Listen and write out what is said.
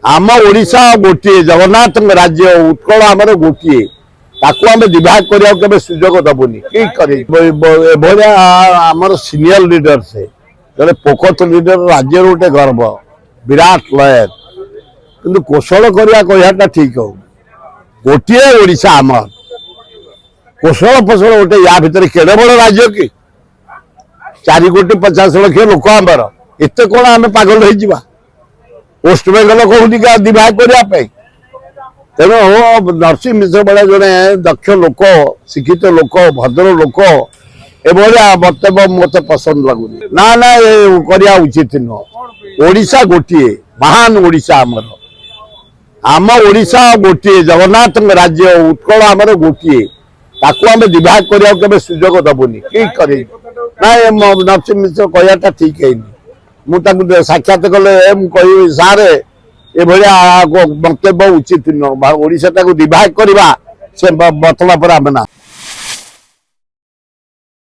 आम ओडिशा गोटे जगन्नाथ राज्य उत्कल आमर गोटे ताकू आम विभाग करने सुजोग दबुनि आमर सीनियर लीडर से जड़े पोखत लीडर राज्य गोटे गर्व विराट लयर कि कौशल कहटा ठीक हो गोटे ओडिशा आमर कौशल फौशल गोटे या भितर केड़े बड़ राज्य कि 4,50,00,000 लोक आमर एत कौन आम पागल हो वेस्ट बेंगल कहूनी विभाग करने तेणु नरसिंह मिश्र भाया जड़े दक्ष लोक शिक्षित लोक भद्र लोक एभलिया बक्तव्य मत पसंद लगुनि ना ना करवा उचित नुह ओडिशा गोटे महान ओडिशा आमर आम ओडिशा गोटे जगन्नाथ राज्य उत्कल आमर गोटे ताकू आम विभाग करने सुजोग दबुनि ना नरसिंह मिश्र कहटा ठीक है मुझे साक्षात कले कह सारे ये वक्तव्य उचित नुह ओडिशा विभाग करवा से बतला पर आम ना।